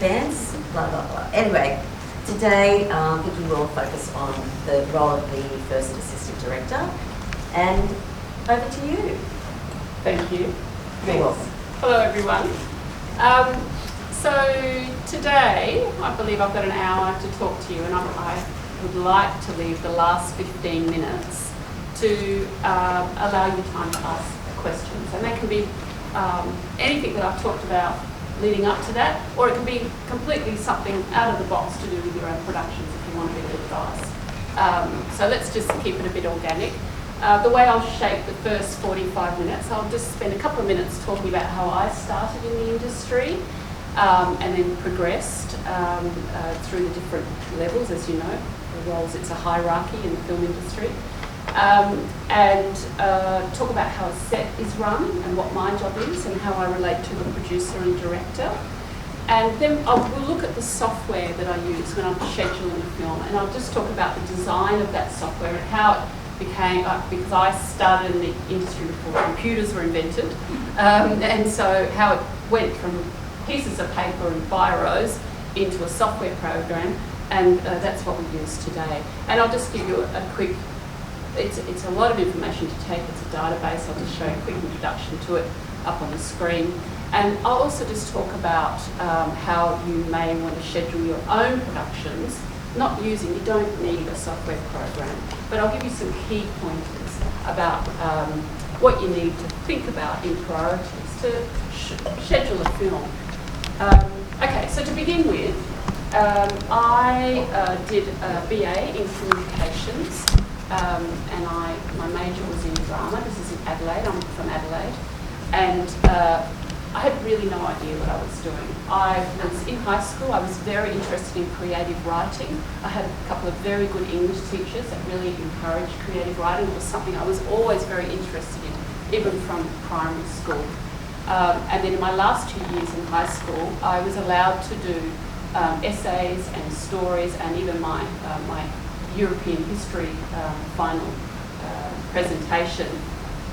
expense, blah, blah, blah. Anyway, today Vicke will focus on the role of the First Assistant Director. And over to you. Thank you. You're welcome. Hello everyone. So today, I believe I've got an hour to talk to you, and I would like to leave the last 15 minutes to allow you time to ask questions. And they can be anything that I've talked about leading up to that, or it can be completely something out of the box to do with your own productions if you want a bit of advice. So let's just keep it a bit organic. The way I'll shape the first 45 minutes, I'll just spend a couple of minutes talking about how I started in the industry and then progressed through the different levels, as you know, the roles, it's a hierarchy in the film industry. And talk about how a set is run and what my job is and how I relate to the producer and director. And then we'll look at the software that I use when I'm scheduling a film, and I'll just talk about the design of that software and how it became, because I started in the industry before computers were invented, and so how it went from pieces of paper and biros into a software program, and that's what we use today. And I'll just give you a quick, it's a lot of information to take, it's a database, I'll just show you a quick introduction to it up on the screen. And I'll also just talk about how you may want to schedule your own productions, you don't need a software program, but I'll give you some key pointers about what you need to think about in priorities to schedule a film. Okay, so to begin with, I did a BA in communications, and my major was in drama. This is in Adelaide, I'm from Adelaide, and I had really no idea what I was doing. I was in high school, I was very interested in creative writing. I had a couple of very good English teachers that really encouraged creative writing. It was something I was always very interested in, even from primary school. And then in my last 2 years in high school, I was allowed to do essays and stories, and even my European history final presentation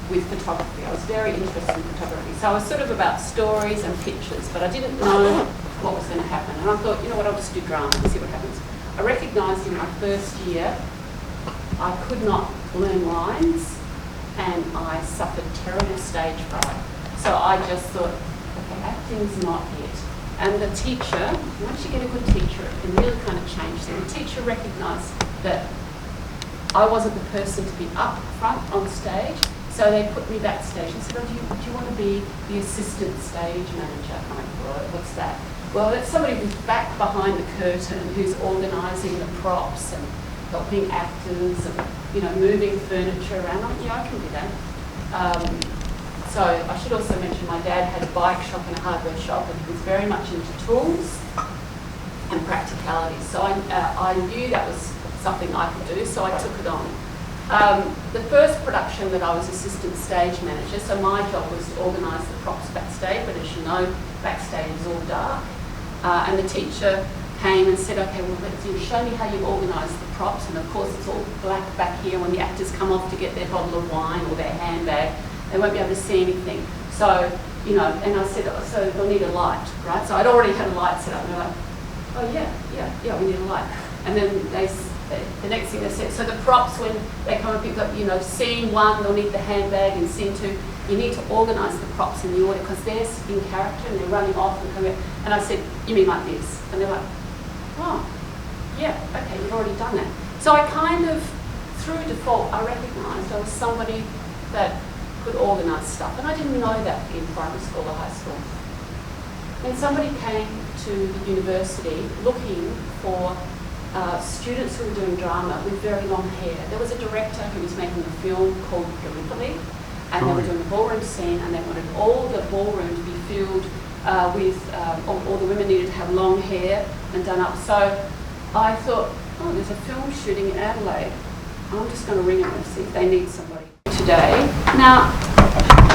with photography. I was very interested in photography. So I was sort of about stories and pictures, but I didn't know what was going to happen. And I thought, you know what, I'll just do drama and see what happens. I recognised in my first year, I could not learn lines, and I suffered terrible stage fright. So I just thought, okay, acting's not it. And the teacher, once you get a good teacher, it can really kind of change things. The teacher recognised that I wasn't the person to be up front on stage, so they put me backstage and said, oh, do you want to be the assistant stage manager? I'm like, well, what's that? Well, that's somebody who's back behind the curtain, who's organising the props and helping actors and, you know, moving furniture around. I'm like, yeah, I can do that. So I should also mention my dad had a bike shop and a hardware shop, and he was very much into tools and practicality. So I knew that was something I could do, so I took it on. The first production that I was assistant stage manager, so my job was to organise the props backstage, but as you know, backstage is all dark. And the teacher came and said, okay, well, let's show me how you organise the props, and of course it's all black back here. When the actors come off to get their bottle of wine or their handbag, they won't be able to see anything. So, you know, and I said, oh, so they'll need a light, right? So I'd already had a light set up, and they're like, oh yeah, we need a light. And then the next thing they said, so the props, when they come and pick up, you know, scene one, they'll need the handbag, and scene two, you need to organise the props in the order, because they're in character and they're running off and coming. And I said, you mean like this? And they're like, oh, yeah, okay, you've already done that. So I kind of, through default, I recognised I was somebody that could organise stuff, and I didn't know that in primary school or high school. Then somebody came to the university looking for students who were doing drama with very long hair. There was a director who was making a film called Gallipoli, and they were doing a ballroom scene, and they wanted all the ballroom to be filled with, all the women needed to have long hair and done up. So I thought, oh, there's a film shooting in Adelaide. I'm just going to ring them and see if they need somebody today. Now,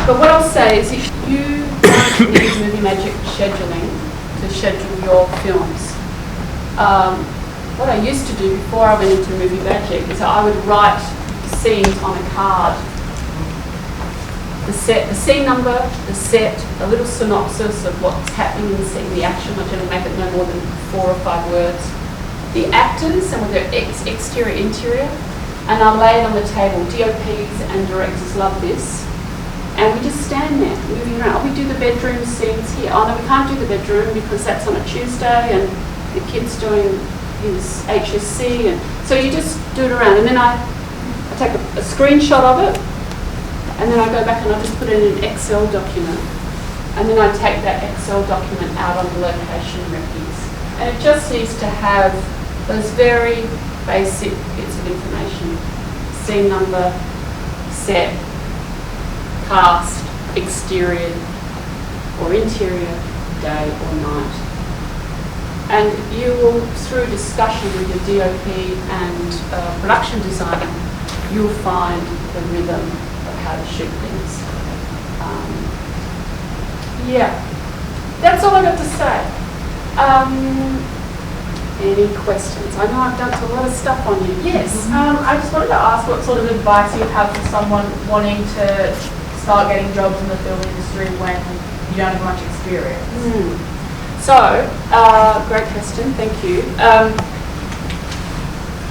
but what I'll say is if you don't need Movie Magic scheduling to schedule your films, what I used to do before I went into Movie Magic is I would write scenes on a card the set, the scene number, the set, a little synopsis of what's happening in the scene, the action, which will make it no more than 4 or 5 words. The actors and with their exterior, interior, and I lay it on the table. DOPs and directors love this. And we just stand there, moving around. Oh, we do the bedroom scenes here. Oh no, we can't do the bedroom because that's on a Tuesday and the kid's doing his HSC. And so you just do it around. And then I take a screenshot of it, and then I go back and I just put it in an Excel document. And then I take that Excel document out on the location recce's. And it just needs to have those very basic bits of information. Scene number, set, cast, exterior or interior, day or night. And you will, through discussion with your DOP and production designer, you'll find the rhythm of how to shoot things. Yeah, that's all I got to say. Any questions? I know I've dumped a lot of stuff on you. Yes. I just wanted to ask what sort of advice you have for someone wanting to start getting jobs in the film industry when you don't have much experience. So, great question. Thank you.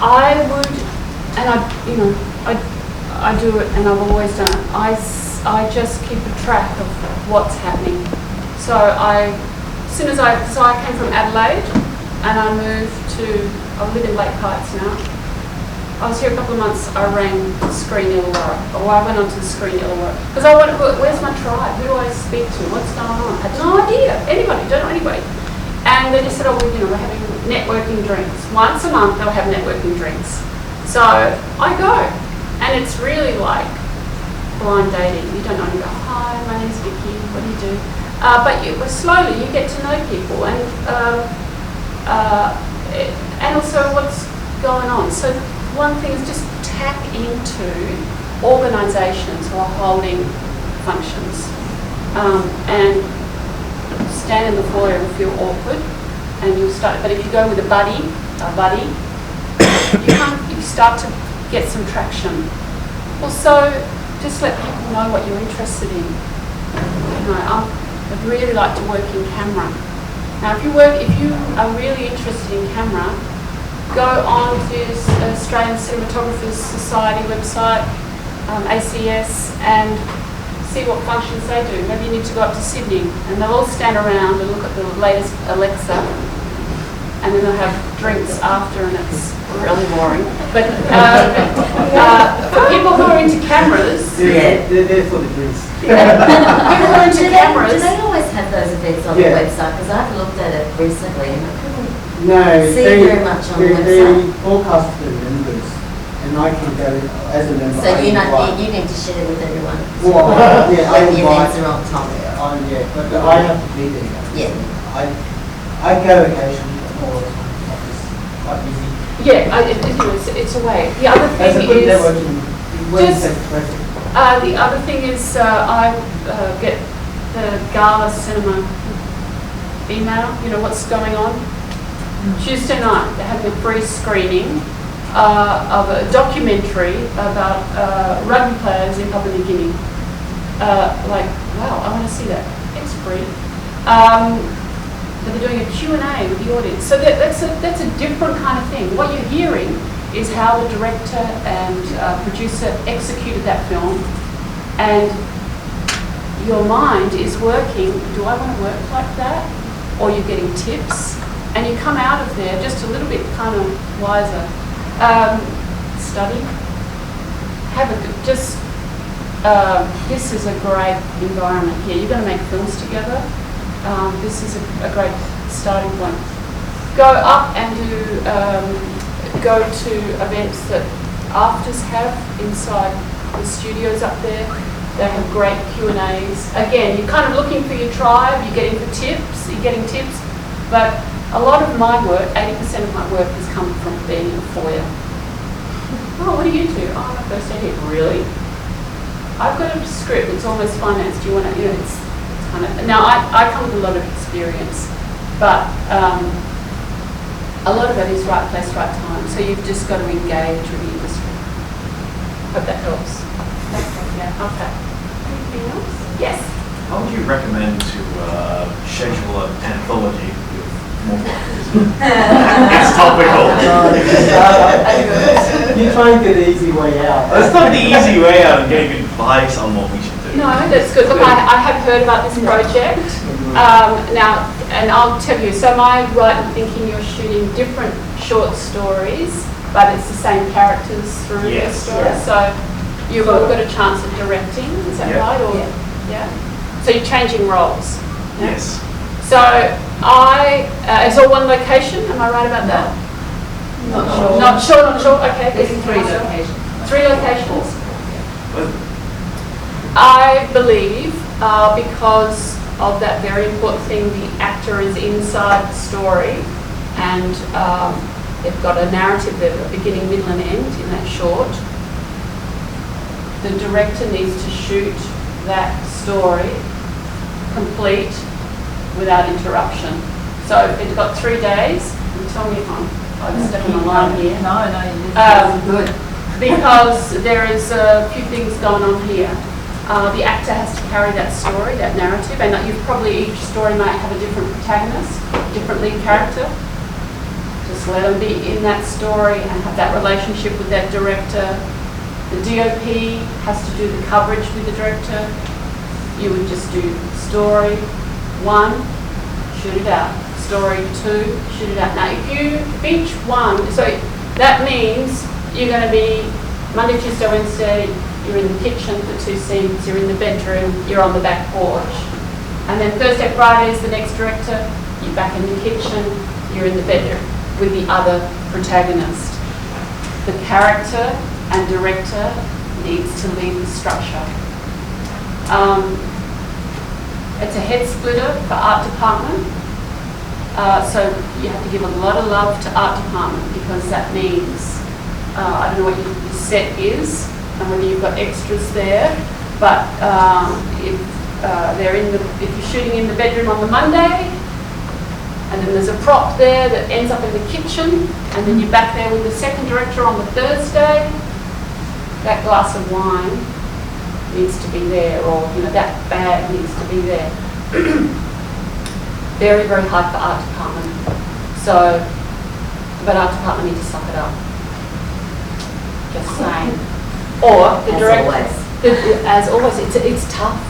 I would, and I do it, and I've always done it. I just keep a track of what's happening. So I came from Adelaide, and I moved to, I live in Lake Heights now. I was here a couple of months. I rang Screen Illawarra, or I went onto the Screen Illawarra, because I wanted, where's my tribe? Who do I speak to? What's going on? I had no idea. Anybody, don't know anybody. And they just said, oh, we're having networking drinks. Once a month they'll have networking drinks. So I go, and it's really like blind dating. You don't know, you go, hi, my name's Vicke, what do you do? But slowly you get to know people, and also what's going on. So one thing is just tap into organisations who are holding functions, and stand in the foyer and feel awkward, and you'll start. But if you go with a buddy, you start to get some traction. Also, just let people know what you're interested in. I'd really like to work in camera. Now, if you are really interested in camera, go on to the Australian Cinematographers Society website, ACS, and see what functions they do. Maybe you need to go up to Sydney, and they'll all stand around and look at the latest Alexa, and then they'll have drinks after, and it's really boring. But for people who are into cameras, they're there for the drinks. People who are into cameras. Do they always have those events on the website? Because I've looked at it recently and I couldn't see very much on the website. They broadcast to the members, and I can go as a member. So you need to share with everyone. Well, yeah, when the events are on top. But I have to be there. Yeah. I go occasionally, or it's quite busy. Yeah, it's a way. The other thing the other thing is I get the Gala Cinema email. You know what's going on. Tuesday night they're having a free screening of a documentary about rugby players in Papua New Guinea. Wow, I want to see that. It's free. But they're doing a Q&A with the audience. So that's a different kind of thing. What you're hearing is how the director and producer executed that film, and your mind is working, do I want to work like that? Or you're getting tips, and you come out of there just a little bit kind of wiser. Study. This is a great environment here. You're going to make films together. This is a great starting point. Go up and go to events that afters have inside the studios up there. They have great Q&As. Again, you're kind of looking for your tribe, you're getting tips, but a lot of my work, 80% of my work has come from being in a foyer. Oh, what do you do? Oh, I'm a first aid here. Really? I've got a script, it's almost finance. Do you want to, it's kind of, now I come with a lot of experience, but a lot of it is right place, right time. So you've just got to engage with the industry. Hope that helps. Yeah. Okay. Anything else? Yes. How would you recommend to schedule an anthology with more blockers? It's topical. You try and get the easy way out. That's not the easy way out of getting advice on what we should do. No, that's good. Look, I have heard about this project. Now, and I'll tell you, so am I right in thinking you're shooting different short stories, but it's the same characters through the Yes. story? Yeah. So you've all got a chance at directing, is that Yeah. right? Or, yeah. So you're changing roles? Yeah? Yes. So it's all one location, am I right about that? Not sure. Not sure, okay. There's 3 locations. 3 locations. Well, I believe because of that very important thing, the actor is inside the story and they've got a narrative, they've got beginning, middle and end in that short. The director needs to shoot that story complete without interruption. So if it's got 3 days, and tell me if I'm stepping on line here. No, it's good. Because there is a few things going on here. The actor has to carry that story, that narrative, and you've probably, each story might have a different protagonist, different lead character. Just let them be in that story and have that relationship with that director. The DOP has to do the coverage with the director. You would just do story 1, shoot it out. Story 2, shoot it out. Now, if each one, so that means you're going to be Monday, Tuesday, Wednesday, you're in the kitchen for 2 scenes, you're in the bedroom, you're on the back porch. And then Thursday, Friday is the next director, you're back in the kitchen, you're in the bedroom with the other protagonist. The character and director needs to lead the structure. It's a head splitter for art department. So you have to give a lot of love to art department because that means, I don't know what your set is and whether you've got extras there, but if you're shooting in the bedroom on the Monday, and then there's a prop there that ends up in the kitchen, and then you're back there with the second director on the Thursday, that glass of wine needs to be there, or that bag needs to be there. Very, very hard for art department. So, but art department need to suck it up. Just saying. Or the director, as always, it's tough,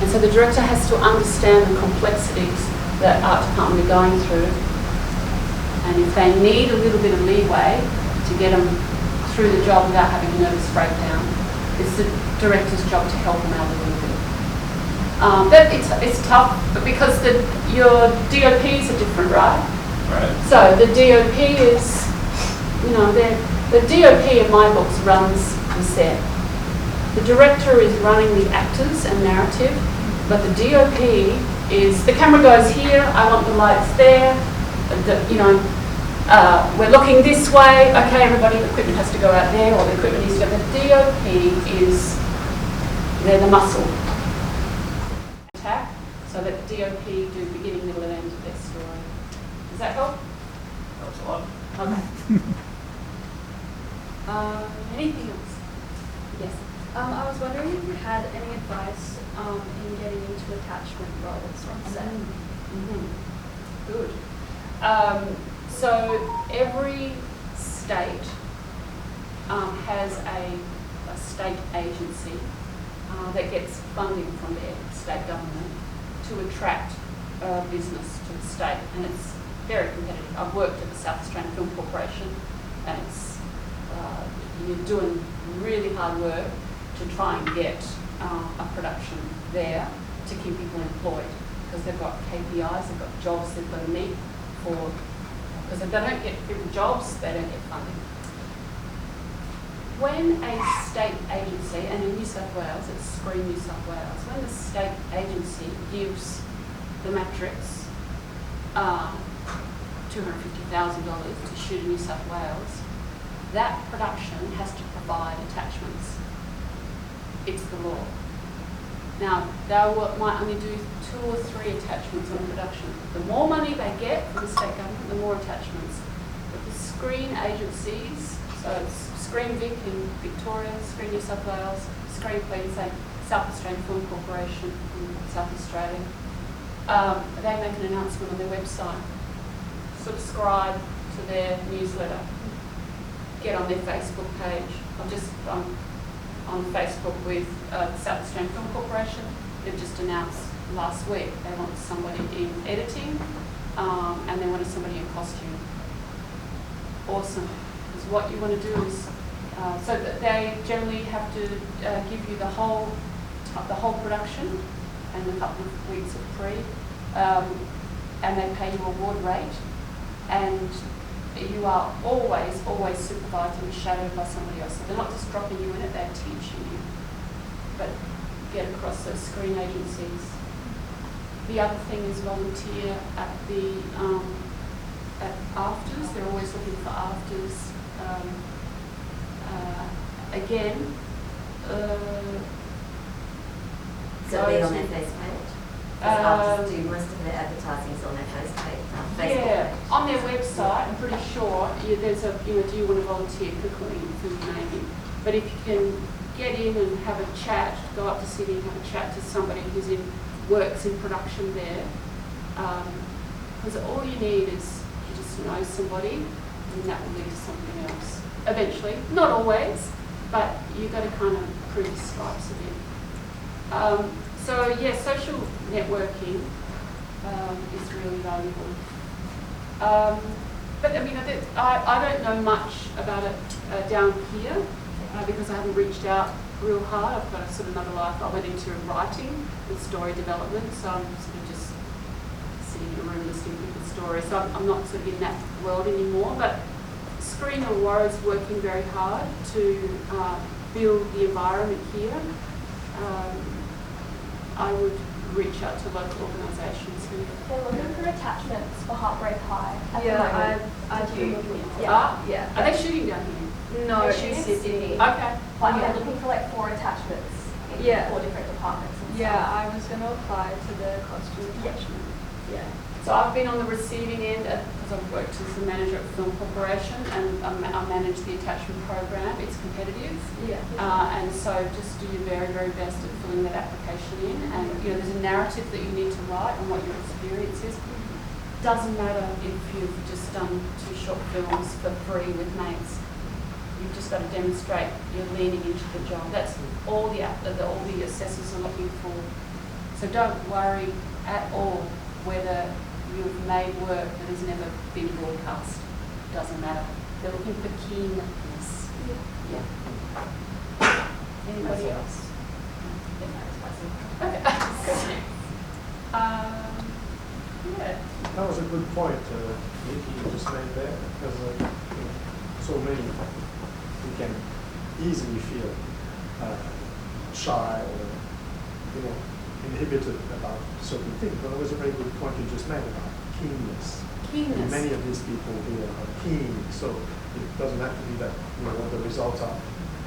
and so the director has to understand the complexities that art department are going through, and if they need a little bit of leeway to get them through the job without having a nervous breakdown, it's the director's job to help them out a little bit. It's tough, but because your DOPs are different, right? right. So the DOP is, the DOP in my books runs the set. The director is running the actors and narrative, but the DOP is, the camera goes here, I want the lights there, we're looking this way, okay, everybody, the equipment has to go out there, or the equipment needs to go. The DOP is, they're the muscle. Attack, so that the DOP do beginning, middle and end of their story. Does that help? Helps a lot. Okay. Anything else? Yes. I was wondering if you had any advice in getting into attachment roles on set. Good. So every state has a state agency that gets funding from their state government to attract business to the state, and it's very competitive. I've worked at the South Australian Film Corporation, and it's you're doing really hard work to try and get a production there to keep people employed, because they've got KPIs, they've got jobs they've got to meet for, because if they don't get people jobs, they don't get funding. When a state agency, and in New South Wales, it's Screen New South Wales, when the state agency gives the Matrix $250,000 to shoot in New South Wales, that production has to provide attachments. It's the law. Now, they might only do 2 or 3 attachments on production. The more money they get from the state government, the more attachments. But the screen agencies, so it's Screen Vicke in Victoria, Screen New South Wales, Screen Queensland, South Australian Film Corporation in South Australia. They make an announcement on their website. Subscribe to their newsletter. Get on their Facebook page. I'm on Facebook with the South Australian Film Corporation. They've just announced last week they want somebody in editing and they wanted somebody in costume. Awesome. Because what you want to do is, so that they generally have to give you the whole production and a couple of weeks of pre, and they pay you a award rate, and you are always supervised and shadowed by somebody else. So they're not just dropping you in it, they're teaching you. But get across those screen agencies. The other thing is volunteer at the at afters. They're always looking for afters. Again, So be on their face page? Because do most of their advertising is on their Facebook page. Yeah, on their website, I'm pretty sure there's a, do you want to volunteer, click on your name. But if you can get in and have a chat, go up to Sydney and have a chat to somebody who's works in production there, because all you need is you just know somebody, and that will lead to something else eventually. Not always, but you've got to kind of prove your stripes a bit. So yeah, social networking is really valuable. But I mean, I don't know much about it down here because I haven't reached out real hard. I've got a sort of another life. I went into writing and story development, so I'm sort of just sitting in a room listening to people's stories. So I'm not sort of in that world anymore. But Screen Aurora is working very hard to build the environment here. I would reach out to local organisations who... They're looking for attachments for Heartbreak High at the Yeah, moment. I do. Yeah. Are they shooting down here? No, They're it's shooting in in Sydney. Okay. But they're looking for like 4 attachments in Yeah. 4 different departments and Yeah, stuff. I was going to apply to the costume attachment. Yeah. So I've been on the receiving end because I've worked as the manager at Film Corporation and I manage the attachment program. It's competitive. Yeah. And so just do your very, very best at filling that application in. And there's a narrative that you need to write on what your experience is. Doesn't matter if you've just done 2 short films for free with mates. You've just got to demonstrate you're leaning into the job. That's all the assessors are looking for. So don't worry at all whether you've made work that has never been broadcast. Doesn't matter. They're looking for keenness. Yeah. Anybody else? Okay. Yeah. That was a good point, Vicke, you just made there, because so many we can easily feel shy or inhibited about certain things. But it was a very good point you just made about keenness. Keenness. And many of these people here are keen, so it doesn't have to be that what the results are.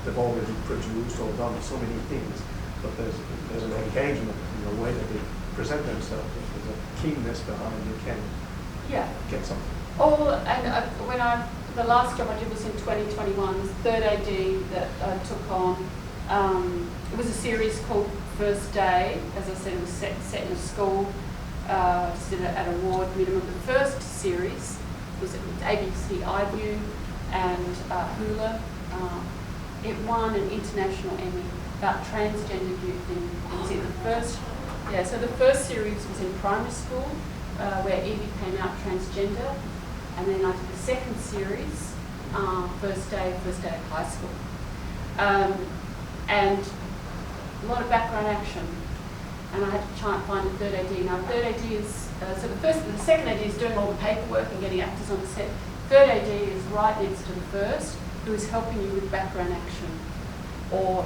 They've already produced or done so many things, but there's an engagement in the way that they present themselves. There's a keenness behind you can get something. And the last job I did was in 2021, the third AD that I took on. It was a series called First Day. As I said, it was set in a school, just at award minimum. The first series was ABC iView and Hula. It won an international Emmy about transgender youth so the first series was in primary school, where Evie came out transgender, and then I did the second series, first day of high school. And a lot of background action, and I had to try and find a third AD. Now, third AD is, the second AD is doing all the paperwork and getting actors on the set. Third AD is right next to the first, who is helping you with background action, or,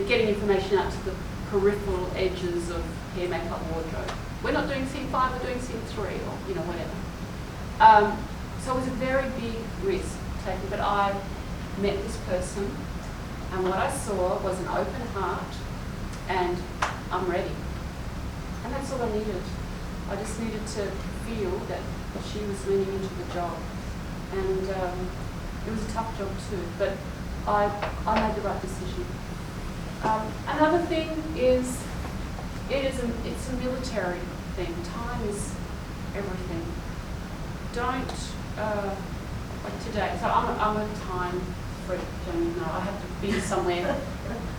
getting information out to the peripheral edges of hair, makeup, wardrobe. We're not doing scene 5, we're doing scene 3, or, whatever. So it was a very big risk taken, but I met this person, and what I saw was an open heart, and I'm ready. And that's all I needed. I just needed to feel that she was leaning into the job. And it was a tough job too, but I made the right decision. Another thing is, it's a military thing. Time is everything. Don't, like today, so I'm a time freak, don't you know, I have to be somewhere.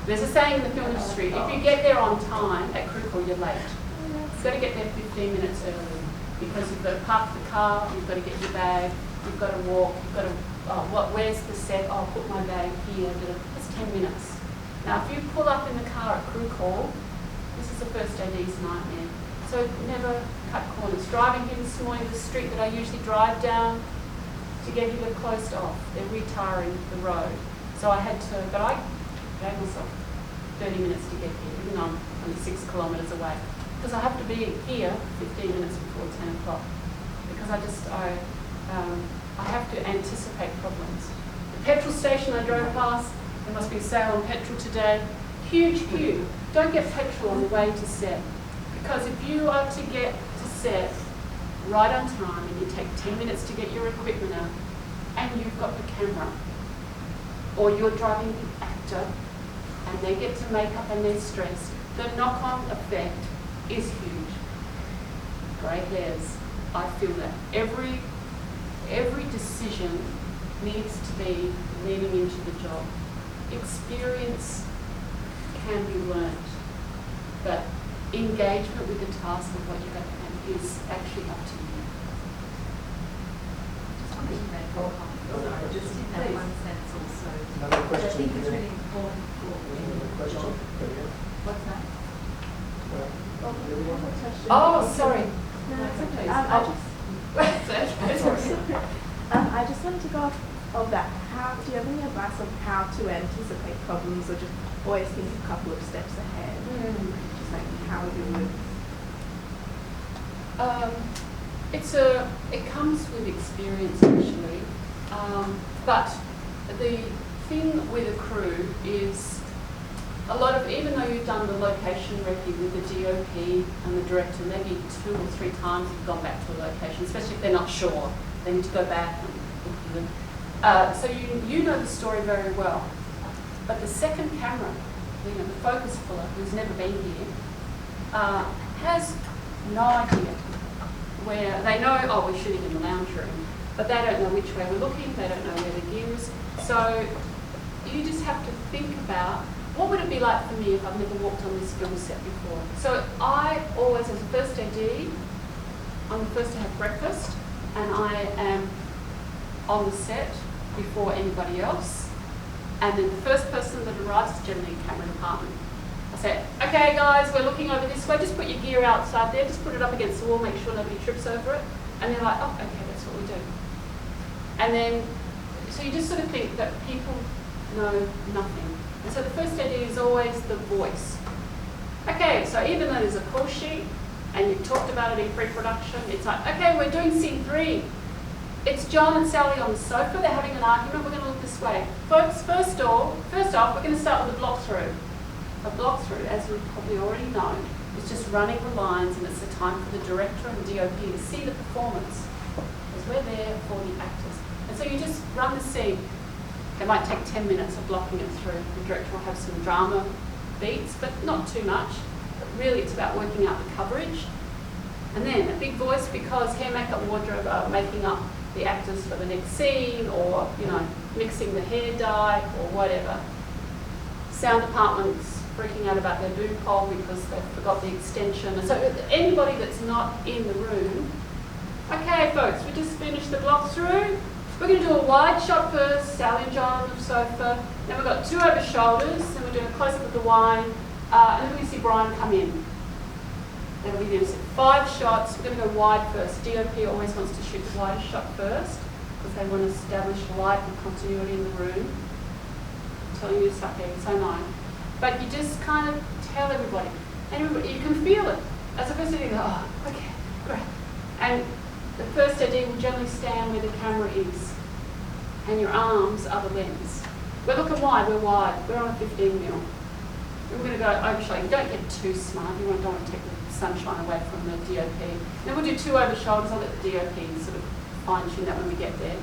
There's a saying in the film industry, if you get there on time at crew call, you're late. You've got to get there 15 minutes early because you've got to park the car, you've got to get your bag, you've got to walk, you've got to, where's the set? Oh, I'll put my bag here. That's 10 minutes. Now, if you pull up in the car at crew call, this is the first AD's nightmare. So never cut corners. Driving here this morning, the street that I usually drive down to get here, they're closed off. They're retiring the road. So I had to, but I gave myself 30 minutes to get here, even though I'm only 6 kilometres away. Because I have to be here 15 minutes before 10 o'clock. Because I have to anticipate problems. The petrol station I drove past, there must be a sale on petrol today. Huge queue. Don't get petrol on the way to set. Because if you are to get to set right on time and you take 10 minutes to get your equipment out and you've got the camera, or you're driving the actor and they get to make up and they're stressed, the knock-on effect is huge. Grey hairs, I feel that. Every decision needs to be leaning into the job. Experience can be learnt, but engagement with the task of what you're going to have is actually up to you. Just in that one sense also. Another I question think it's here. really important for Another question. What's that? Oh, sorry. No, it's okay. I just wanted to go off of that. Do you have any advice on how to anticipate problems, or just always think a couple of steps ahead? Just like how you would. It comes with experience actually, but the thing with a crew is a lot of, even though you've done the location recce with the DOP and the director, maybe 2 or 3 times you've gone back to a location, especially if they're not sure, they need to go back and look at them. So you know the story very well, but the second camera, the focus puller who's never been here, has no idea where, they know, oh, we're shooting in the lounge room, but they don't know which way we're looking, they don't know where the gear is. So you just have to think about, what would it be like for me if I've never walked on this film set before? So I always, as a first AD, I'm the first to have breakfast, and I am on the set before anybody else. And then the first person that arrives is generally in camera department. I say, okay guys, we're looking over this way, just put your gear outside there, just put it up against the wall, make sure nobody trips over it. And they're like, oh, okay, that's what we do. And then, so you just sort of think that people know nothing. And so the first idea is always the voice. Okay, so even though there's a call sheet, and you've talked about it in pre-production, it's like, okay, we're doing scene 3. It's John and Sally on the sofa, they're having an argument, we're going to look this way. Folks, first off, we're going to start with a block through. A block through, as you've probably already known, is just running the lines, and it's the time for the director and the DOP to see the performance, because we're there for the actors. And so you just run the scene. It might take 10 minutes of blocking it through. The director will have some drama beats, but not too much. But really it's about working out the coverage. And then a big voice, because hair, makeup, wardrobe are making up the actors for the next scene, or mixing the hair dye or whatever. Sound department's freaking out about their boob pole because they forgot the extension. And so anybody that's not in the room, okay folks, we just finished the block through. We're going to do a wide shot first, Sally and John on the sofa. Then we've got 2 over shoulders, then we're doing a close-up of the wine, and then we see Brian come in. That'll be the 5 shots. We're going to go wide first. DOP always wants to shoot the widest shot first because they want to establish light and continuity in the room. I'm telling you to suck in, so mine. But you just kind of tell everybody. And you can feel it. As a first AD, you go, oh, okay, great. And the first AD will generally stand where the camera is, and your arms are the lens. We're looking wide, we're wide, we're on a 15mm. We're going to go overshot. You don't get too smart, you don't want to take the sunshine away from the DOP. Then we'll do 2 over shoulders, I'll let the DOP sort of fine tune that when we get there.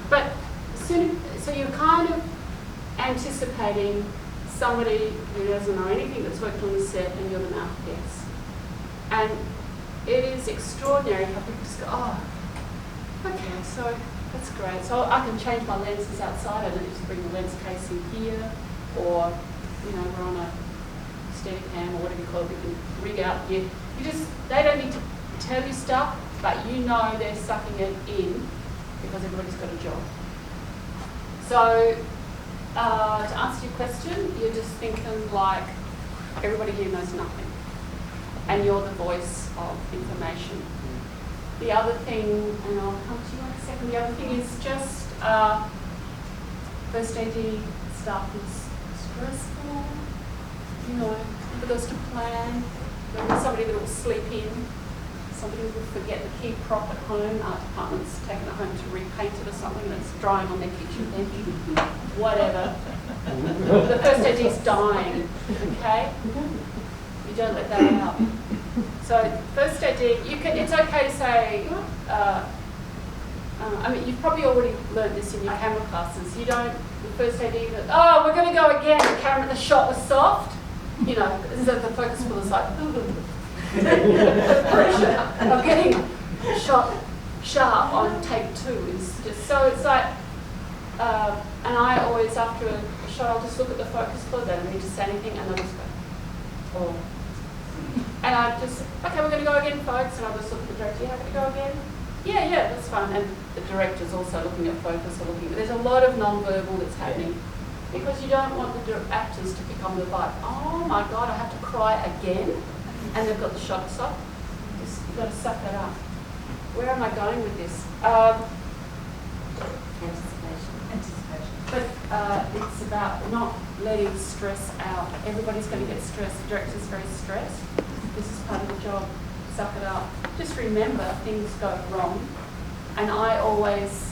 But so you're kind of anticipating somebody who doesn't know anything that's worked on the set and you're the mouth guest. And it is extraordinary how people just go, oh, okay, so that's great. So I can change my lenses outside. I don't need to bring the lens case in here, or, you know, we're on a Steadicam or whatever you call it, we can rig out here. They don't need to tell you stuff, but you know they're sucking it in because everybody's got a job. So, to answer your question, you're just thinking like everybody here knows nothing, and you're the voice of information. The other thing, and I'll come to you in a second, the other thing is just first AD stuff is stressful. You know, for us to plan. There'll be somebody that will sleep in, somebody will forget the key prop at home, art department's taken it home to repaint it or something that's drying on their kitchen bench, whatever. The first AD's dying, okay? You don't let that out. So first AD, it's okay to say, I mean, you've probably already learned this in your camera classes. You don't, the first AD goes, oh, we're going to go again, the shot was soft. You know, the focus pull is like, the pressure of getting shot sharp on take 2 is just, so it's like, and I always, after a shot, I'll just look at the focus pull, they don't need to say anything, and I'll just go, oh. And I just, okay, we're going to go again, folks, and I'll just look at the director, you happy to go again? Yeah, that's fine. And the director's also looking at focus, or looking, there's a lot of non-verbal that's happening. Because you don't want the actors to become the vibe. Oh my God, I have to cry again, and they've got the shots off. You've got to suck that up. Where am I going with this? Anticipation. But it's about not letting stress out. Everybody's going to get stressed. The director's very stressed. This is part of the job. Suck it up. Just remember, things go wrong, and I always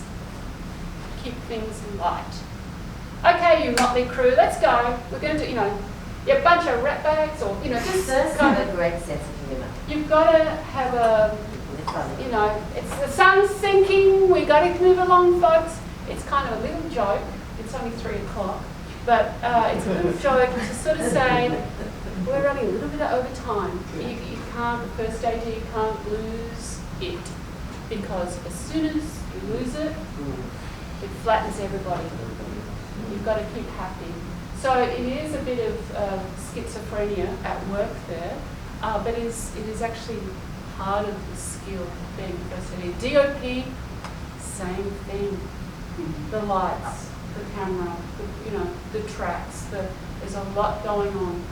keep things light. Okay, you motley crew, let's go. We're going to, a bunch of rat bags, or, just kind of a great sense of humour. You've got to have a, it's the sun's sinking, we've got to move along, folks. It's kind of a little joke. It's only 3 o'clock, but it's a little joke to sort of say, we're running a little bit over time. You can't, first AD, you can't lose it, because as soon as you lose it, it flattens everybody. You've got to keep happy. So it is a bit of schizophrenia at work there, but it is actually part of the skill of being first AD. DOP, same thing. The lights, the camera, the tracks. There's a lot going on.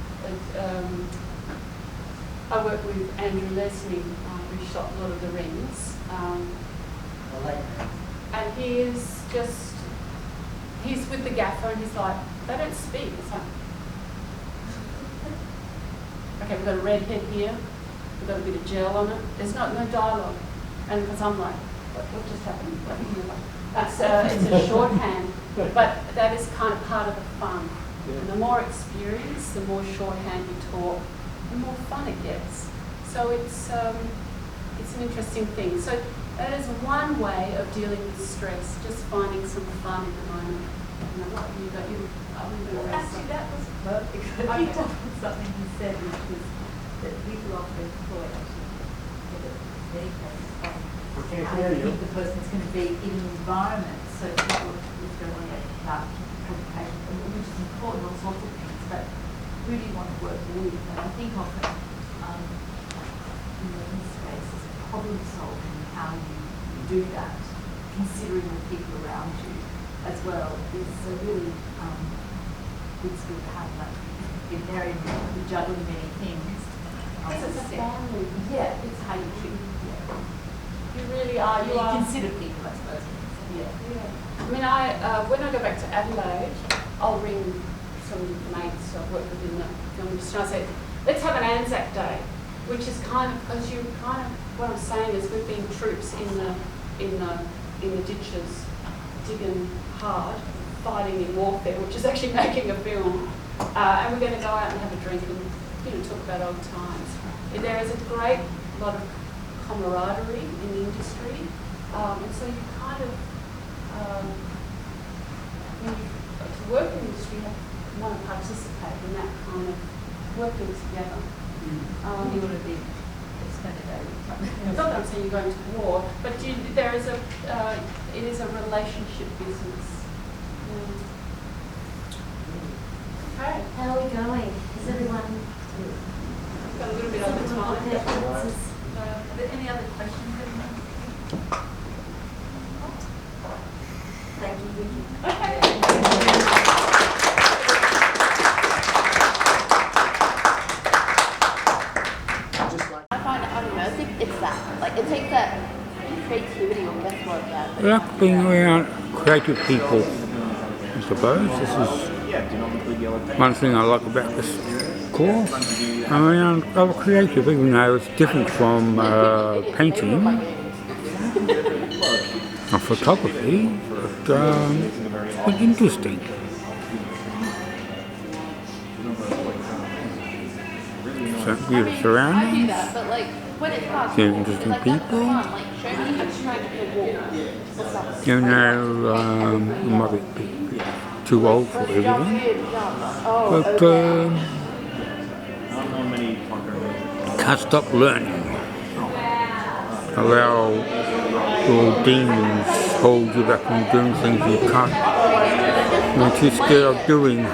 I work with Andrew Leslie, who shot Lord of the Rings, and he is just. He's with the gaffer and he's like, they don't speak. It's like, okay, we've got a red head here, we've got a bit of gel on it, there's no dialogue. And because I'm like, what just happened? It's a shorthand, but that is kind of part of the fun. Yeah. And the more experience, the more shorthand you talk, the more fun it gets. So it's an interesting thing. So that is one way of dealing with stress, just finding some fun in the moment. Actually, that was perfect. I picked up on something you said, which was that people often employ many places. I think the person's going to be in an environment, so people is going to about communication, which is important, all sorts of things, but who do you want to work with? And I think often, in this case, is problem solving, how you do that, considering the people around you as well, is a really good skill to have. Like, in there, you're juggling many things. It's a family. Yeah, it's how you treat people. You really are. You are. Consider people, I suppose. Yeah. I mean, when I go back to Adelaide, I'll ring some mates I've worked with in the film industry. I say, let's have an Anzac Day, which is kind of, because what I'm saying is we've been troops in the ditches, digging hard, fighting in warfare, which is actually making a film, and we're going to go out and have a drink and talk about old times. There is a great lot of camaraderie in the industry, and so you kind of, when you to work in the industry, you have want to participate in that kind of working together. You want to be spend a day with something. Not that I'm saying you're going to war, but there is it is a relationship business. Okay. How are we going? Is everyone? Got a little bit over time. Are there any other questions? Thank you, Vicke. Okay. I find it unimmersive, it's that. Like, it takes that creativity or guesswork out. I like being around creative people, I suppose. This is one thing I like about this course. I'm around other creative, even though it's different from painting or photography, but it's interesting. So beautiful I surroundings. do that, but like, when it's past, Yeah, interesting like, that's people. the fun. Like, show me how to try to walk or something. You know, I might be too old for everything, but can't stop learning. Allow your demons hold you back from doing things you can't. You're too scared of doing.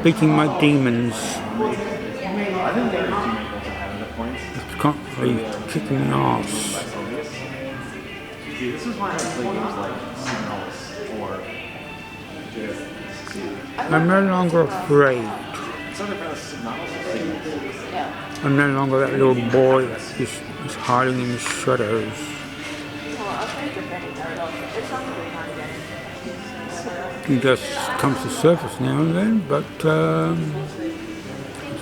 Beating my demons. It's constantly kicking my ass. See, this is why I play games like Signalis or I'm no longer afraid. I'm no longer that little boy that's just hiding in the shadows. He just comes to surface now and then, but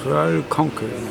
slowly conquering.